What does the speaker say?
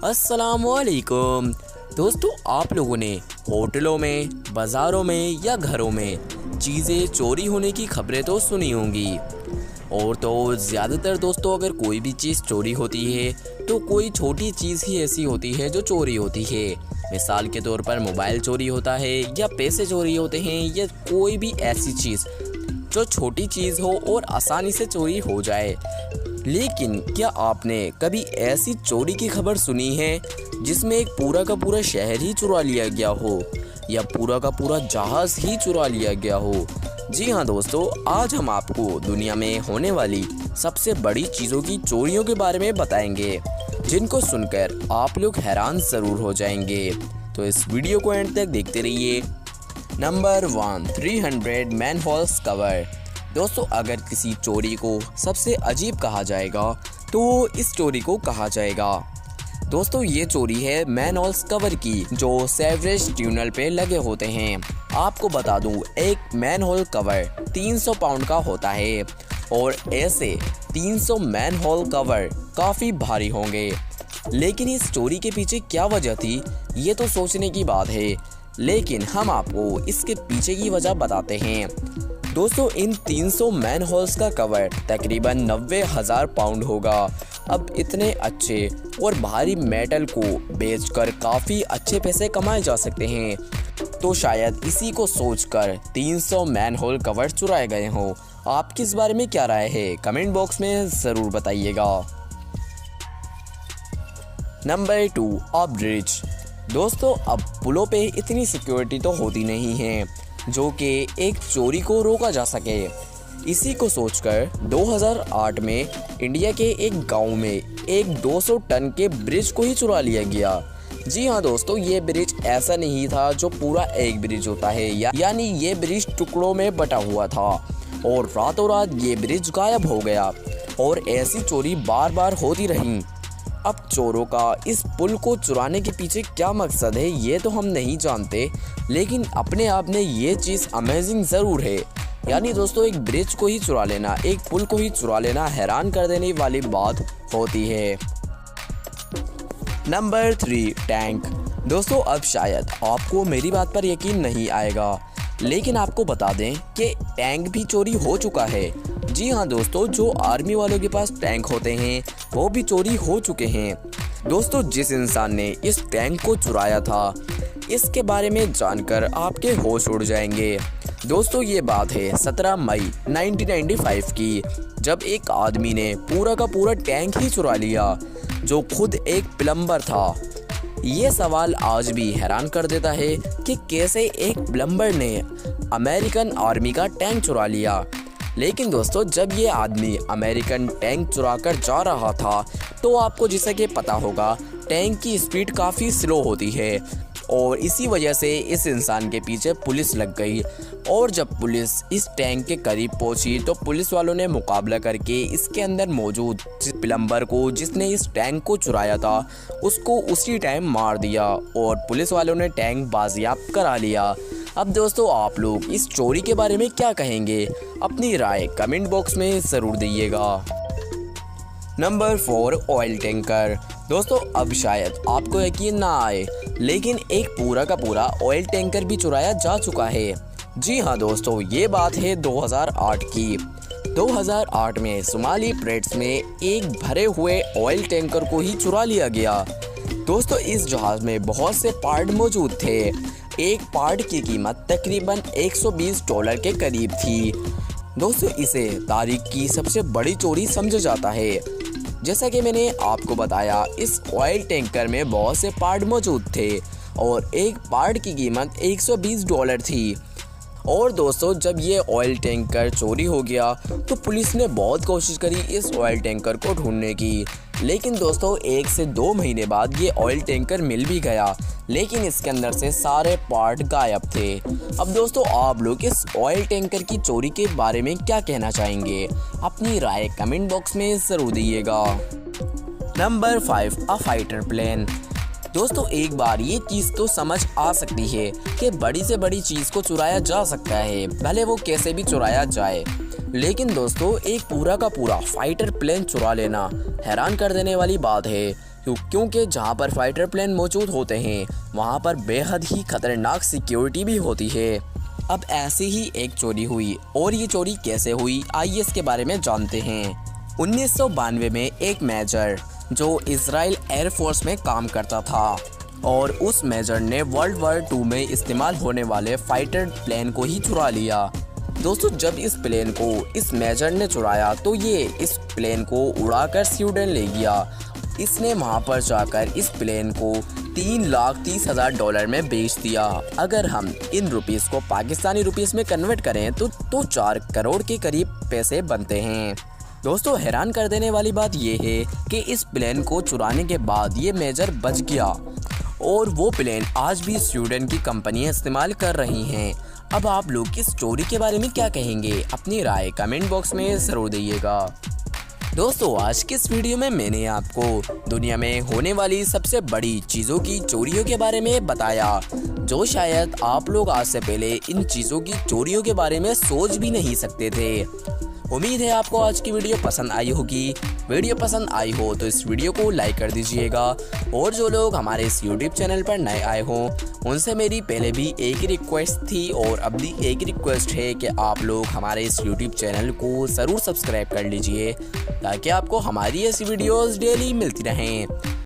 अस्सलाम वालेकुम दोस्तों, आप लोगों ने होटलों में, बाज़ारों में या घरों में चीज़ें चोरी होने की खबरें तो सुनी होंगी। और तो ज़्यादातर दोस्तों, अगर कोई भी चीज़ चोरी होती है तो कोई छोटी चीज़ ही ऐसी होती है जो चोरी होती है। मिसाल के तौर पर मोबाइल चोरी होता है या पैसे चोरी होते हैं या कोई भी ऐसी चीज़ जो छोटी चीज़ हो और आसानी से चोरी हो जाए। लेकिन क्या आपने कभी ऐसी चोरी की खबर सुनी है जिसमें एक पूरा का पूरा शहर ही चुरा लिया गया हो या पूरा का पूरा जहाज़ ही चुरा लिया गया हो? जी हाँ दोस्तों, आज हम आपको दुनिया में होने वाली सबसे बड़ी चीज़ों की चोरियों के बारे में बताएंगे, जिनको सुनकर आप लोग हैरान ज़रूर हो जाएंगे। तो इस वीडियो को एंड तक देखते रहिए। Number 1, 300 manholes cover. दोस्तों, अगर किसी चोरी को सबसे अजीब कहा जाएगा तो इस चोरी को कहा जाएगा। दोस्तों, ये चोरी है मैनहोल्स कवर की, जो सेवरेज ट्यूनल पे लगे होते हैं। आपको बता दूं, एक मैनहोल कवर 300 पाउंड का होता है और ऐसे 300 मैनहोल कवर काफ़ी भारी होंगे। लेकिन इस चोरी के पीछे क्या वजह थी, ये तो सोचने की बात है, लेकिन हम आपको इसके पीछे की वजह बताते हैं। दोस्तों, इन 300 मैनहोल्स का कवर तकरीबन 90,000 पाउंड होगा। अब इतने अच्छे और भारी मेटल को बेचकर काफ़ी अच्छे पैसे कमाए जा सकते हैं, तो शायद इसी को सोचकर 300 मैनहोल कवर चुराए गए हों। आपकी इस बारे में क्या राय है, कमेंट बॉक्स में ज़रूर बताइएगा। Number 2, up bridge. दोस्तों, अब पुलों पे इतनी सिक्योरिटी तो होती नहीं है जो कि एक चोरी को रोका जा सके। इसी को सोचकर 2008 में इंडिया के एक गांव में एक 200 टन के ब्रिज को ही चुरा लिया गया। जी हाँ दोस्तों, ये ब्रिज ऐसा नहीं था जो पूरा एक ब्रिज होता है, यानी ये ब्रिज टुकड़ों में बटा हुआ था और रातों रात ये ब्रिज गायब हो गया। और ऐसी चोरी बार बार होती रही। अब चोरों का इस पुल को चुराने के पीछे क्या मकसद है ये तो हम नहीं जानते, लेकिन अपने आप में ये चीज़ अमेजिंग ज़रूर है। यानी दोस्तों, एक ब्रिज को ही चुरा लेना, एक पुल को ही चुरा लेना हैरान कर देने वाली बात होती है। Number 3, tank. दोस्तों, अब शायद आपको मेरी बात पर यकीन नहीं आएगा, लेकिन आपको बता दें कि टैंक भी चोरी हो चुका है। जी हाँ दोस्तों, जो आर्मी वालों के पास टैंक होते हैं वो भी चोरी हो चुके हैं। दोस्तों, जिस इंसान ने इस टैंक को चुराया था, इसके बारे में जानकर आपके होश उड़ जाएंगे। दोस्तों, ये बात है 17 मई 1995 की, जब एक आदमी ने पूरा का पूरा टैंक ही चुरा लिया, जो खुद एक प्लम्बर था। ये सवाल आज भी हैरान कर देता है कि कैसे एक प्लम्बर ने अमेरिकन आर्मी का टैंक चुरा लिया। लेकिन दोस्तों, जब ये आदमी अमेरिकन टैंक चुरा कर जा रहा था तो आपको जैसा कि पता होगा, टैंक की स्पीड काफ़ी स्लो होती है और इसी वजह से इस इंसान के पीछे पुलिस लग गई। और जब पुलिस इस टैंक के करीब पहुंची तो पुलिस वालों ने मुकाबला करके इसके अंदर मौजूद प्लम्बर को, जिसने इस टैंक को चुराया था, उसको उसी टाइम मार दिया और पुलिस वालों ने टैंक बाजियाब करा लिया। अब दोस्तों, आप लोग इस चोरी के बारे में क्या कहेंगे, अपनी राय कमेंट बॉक्स में ज़रूर दीजिएगा। Number 4, oil tanker. दोस्तों, अब शायद आपको यकीन ना आए, लेकिन एक पूरा का पूरा ऑयल टैंकर भी चुराया जा चुका है। जी हाँ दोस्तों, ये बात है 2008 की। 2008 में सोमाली प्लेट्स में एक भरे हुए ऑयल टैंकर को ही चुरा लिया गया। दोस्तों, इस जहाज़ में बहुत से पार्ट मौजूद थे। एक पार्ट की कीमत तकरीबन $120 के करीब थी। दोस्तों, इसे तारीख की सबसे बड़ी चोरी समझा जाता है। जैसा कि मैंने आपको बताया, इस ऑयल टैंकर में बहुत से पार्ट मौजूद थे और एक पार्ट की कीमत $120 थी। और दोस्तों, जब ये ऑयल टैंकर चोरी हो गया तो पुलिस ने बहुत कोशिश करी इस ऑयल टैंकर को ढूंढने की, लेकिन दोस्तों 1 से 2 महीने बाद ये ऑयल टैंकर मिल भी गया, लेकिन इसके अंदर से सारे पार्ट गायब थे। अब दोस्तों, आप लोग इस ऑयल टैंकर की चोरी के बारे में क्या कहना चाहेंगे, अपनी राय कमेंट बॉक्स में ज़रूर दीजिएगा। Number 5, a fighter plane. दोस्तों, एक बार ये चीज़ तो समझ आ सकती है कि बड़ी से बड़ी चीज़ को चुराया जा सकता है, भले वो कैसे भी चुराया जाए, लेकिन दोस्तों एक पूरा का पूरा फाइटर प्लेन चुरा लेना हैरान कर देने वाली बात है। क्योंकि जहां पर फाइटर प्लेन मौजूद होते हैं वहां पर बेहद ही खतरनाक सिक्योरिटी भी होती है। अब ऐसी ही एक चोरी हुई, और ये चोरी कैसे हुई आइए इसके बारे में जानते हैं। 1992 में एक मेजर जो इजराइल एयर फोर्स में काम करता था, और उस मेजर ने वर्ल्ड वॉर 2 में इस्तेमाल होने वाले फाइटर प्लेन को ही चुरा लिया। दोस्तों, जब इस प्लेन को इस मेजर ने चुराया तो ये इस प्लेन को उड़ाकर स्वीडन ले गया। इसने वहां पर जाकर इस प्लेन को $3,30,000 में बेच दिया। अगर हम इन रुपीस को पाकिस्तानी रुपीस में कन्वर्ट करें तो 4 करोड़ के करीब पैसे बनते हैं। दोस्तों, हैरान कर देने वाली बात ये है कि इस प्लेन को चुराने के बाद ये मेजर बच गया, और वो प्लेन आज भी स्वीडन की कंपनियां इस्तेमाल कर रही हैं। अब आप लोग इस स्टोरी के बारे में क्या कहेंगे? अपनी राय कमेंट बॉक्स में ज़रूर दीजिएगा। दोस्तों, आज के इस वीडियो में मैंने आपको दुनिया में होने वाली सबसे बड़ी चीज़ों की चोरियों के बारे में बताया, जो शायद आप लोग आज से पहले इन चीज़ों की चोरियों के बारे में सोच भी नहीं सकते थे। उम्मीद है आपको आज की वीडियो पसंद आई होगी। वीडियो पसंद आई हो तो इस वीडियो को लाइक कर दीजिएगा, और जो लोग हमारे इस YouTube चैनल पर नए आए हों उनसे मेरी पहले भी एक ही रिक्वेस्ट थी, और अब भी एक ही रिक्वेस्ट है कि आप लोग हमारे इस YouTube चैनल को ज़रूर सब्सक्राइब कर लीजिए, ताकि आपको हमारी ऐसी वीडियोज़ डेली मिलती रहें।